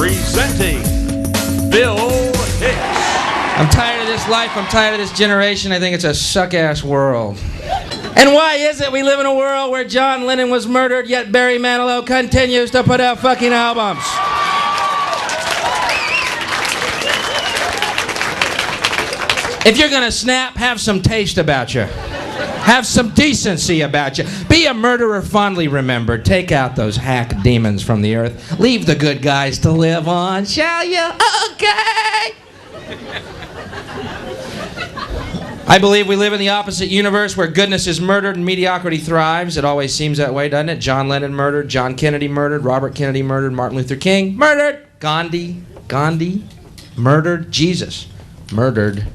presenting Bill Hicks. I'm tired of this life. I'm tired of this generation. I think it's a suck-ass world. And why is it we live in a world where John Lennon was murdered, yet Barry Manilow continues to put out fucking albums? If you're gonna snap, have some taste about you. Have some decency about you. Be a murderer fondly remembered. Take out those hack demons from the earth. Leave the good guys to live on, shall you? Okay! I believe we live in the opposite universe where goodness is murdered and mediocrity thrives. It always seems that way, doesn't it? John Lennon murdered, John Kennedy murdered, Robert Kennedy murdered, Martin Luther King murdered, Gandhi murdered, Jesus murdered.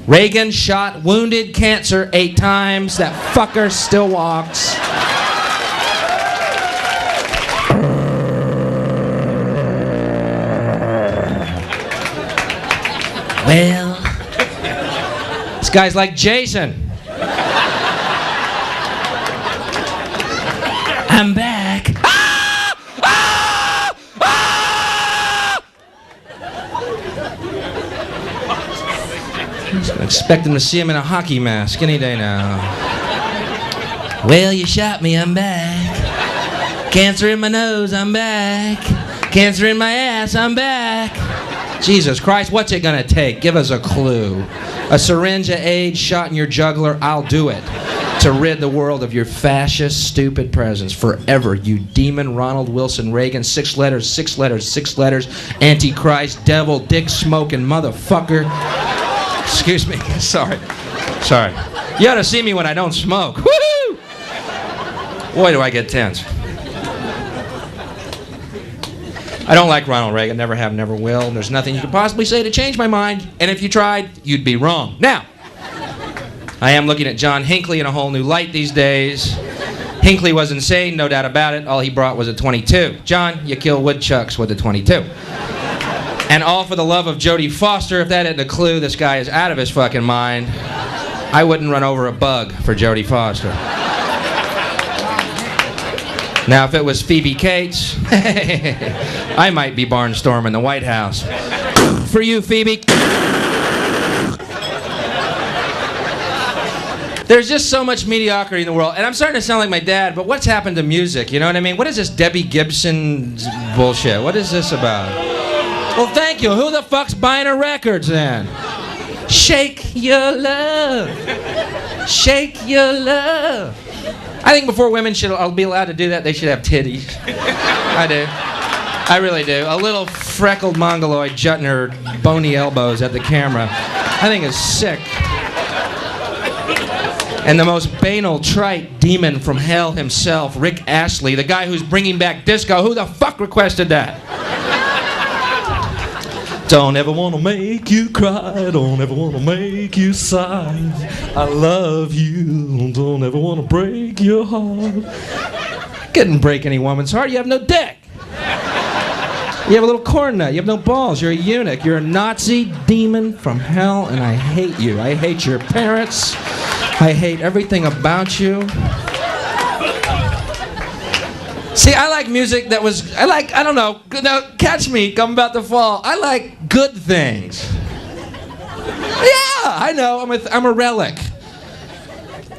Reagan shot, wounded, cancer 8 times. That fucker still walks. Well, this guy's like Jason. I'm back. Ah! Ah! Ah! I'm expecting to see him in a hockey mask any day now. Well, you shot me, I'm back. Cancer in my nose, I'm back. Cancer in my ass, I'm back. Jesus Christ, what's it gonna take? Give us a clue. A syringe of AIDS shot in your jugular, I'll do it. To rid the world of your fascist, stupid presence forever, you demon Ronald Wilson Reagan. 6 letters, 6 letters, 6 letters. Antichrist, devil, dick smoking motherfucker. Excuse me, sorry. You ought to see me when I don't smoke. Woohoo! Boy, do I get tense. I don't like Ronald Reagan, never have, never will. There's nothing you could possibly say to change my mind, and if you tried, you'd be wrong. Now, I am looking at John Hinckley in a whole new light these days. Hinckley was insane, no doubt about it. All he brought was a .22. John, you kill woodchucks with a .22. And all for the love of Jodie Foster. If that isn't a clue, this guy is out of his fucking mind. I wouldn't run over a bug for Jodie Foster. Now, if it was Phoebe Cates, I might be barnstorming the White House. For you, Phoebe. There's just so much mediocrity in the world, and I'm starting to sound like my dad, but what's happened to music, you know what I mean? What is this Debbie Gibson bullshit? What is this about? Well, thank you. Who the fuck's buying her records then? Shake your love. Shake your love. I think before women should be allowed to do that, they should have titties. I do. I really do. A little freckled mongoloid jutting her bony elbows at the camera. I think it's sick. And the most banal, trite demon from hell himself, Rick Astley, the guy who's bringing back disco. Who the fuck requested that? Don't ever want to make you cry, don't ever want to make you sigh. I love you, don't ever want to break your heart. Couldn't break any woman's heart, you have no dick. You have a little corn nut, you have no balls, you're a eunuch, you're a Nazi demon from hell, and I hate you. I hate your parents, I hate everything about you. See, I like music that was, I don't know, now catch me, I'm about to fall. I like good things. Yeah, I know, I'm a relic.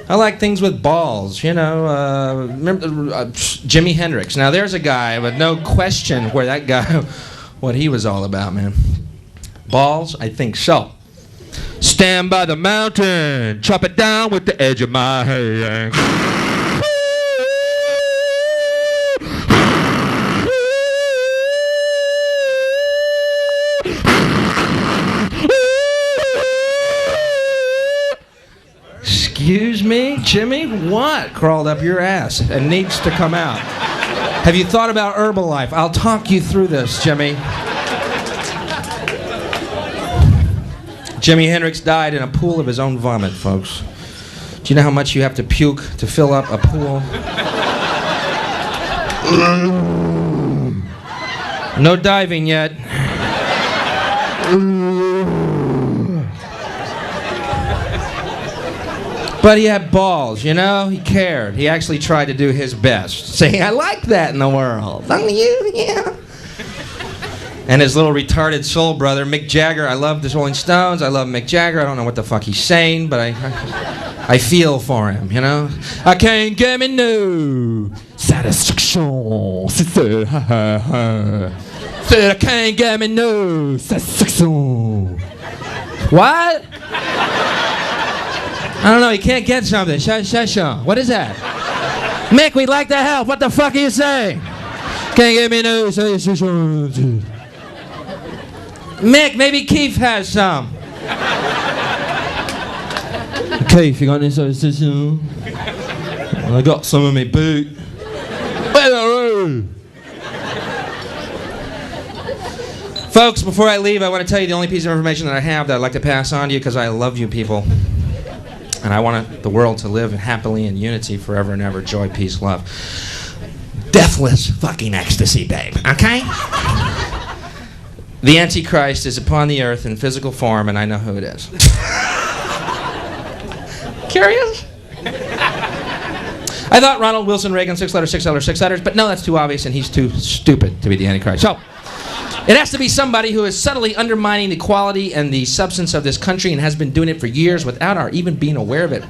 I like things with balls, you know, remember Jimi Hendrix. Now there's a guy with no question where that guy, what he was all about, man. Balls? I think so. Stand by the mountain, chop it down with the edge of my hand. Excuse me, Jimmy? What crawled up your ass and needs to come out? Have you thought about Herbalife? I'll talk you through this, Jimmy. Jimi Hendrix died in a pool of his own vomit, folks. Do you know how much you have to puke to fill up a pool? No diving yet. But he had balls, you know? He cared. He actually tried to do his best. Saying, I like that in the world. Don't you? Yeah. And his little retarded soul brother, Mick Jagger. I love the Rolling Stones. I love Mick Jagger. I don't know what the fuck he's saying, but I feel for him, you know? I can't get me no satisfaction. Said I can't get me no satisfaction. What? I don't know. You can't get something. What is that? Mick, we'd like to help. What the fuck are you saying? Can't get me no satisfaction. Mick, maybe Keith has some. Keith, you got any satisfaction? I got some in my boot. Folks, before I leave, I want to tell you the only piece of information that I have that I'd like to pass on to you because I love you people. And I want the world to live happily in unity forever and ever. Joy, peace, love. Deathless fucking ecstasy, babe. Okay? The Antichrist is upon the earth in physical form, and I know who it is. Curious? I thought Ronald Wilson Reagan, 6 letters, but no, that's too obvious, and he's too stupid to be the Antichrist. So, it has to be somebody who is subtly undermining the quality and the substance of this country and has been doing it for years without our even being aware of it.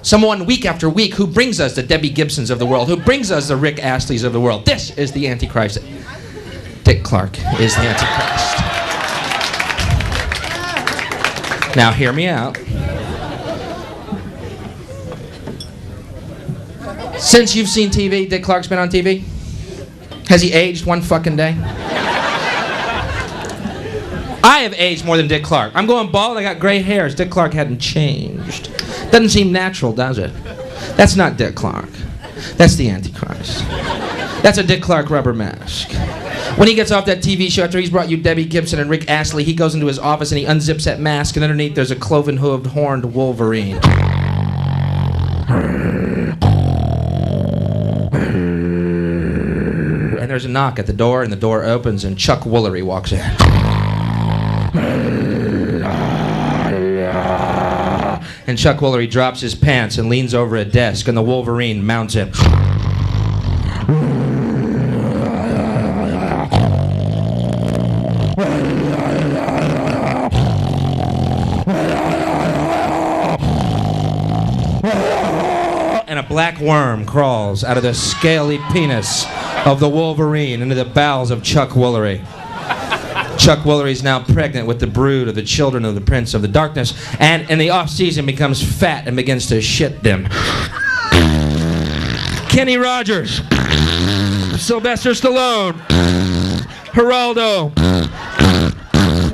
Someone week after week who brings us the Debbie Gibsons of the world, who brings us the Rick Astleys of the world. This is the Antichrist. Dick Clark is the Antichrist. Now hear me out. Since you've seen TV, Dick Clark's been on TV? Has he aged one fucking day? I have aged more than Dick Clark. I'm going bald, I got gray hairs. Dick Clark hadn't changed. Doesn't seem natural, does it? That's not Dick Clark. That's the Antichrist. That's a Dick Clark rubber mask. When he gets off that TV show after he's brought you Debbie Gibson and Rick Astley, he goes into his office and he unzips that mask, and underneath there's a cloven-hooved, horned Wolverine. And there's a knock at the door, and the door opens, and Chuck Woolery walks in. And Chuck Woolery drops his pants and leans over a desk, and the Wolverine mounts him. And a black worm crawls out of the scaly penis of the Wolverine into the bowels of Chuck Woolery. Chuck Woolery's now pregnant with the brood of the children of the Prince of the Darkness, and in the off-season becomes fat and begins to shit them. Kenny Rogers, Sylvester Stallone, Geraldo,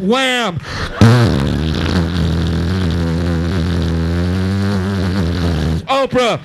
Wham! Oprah!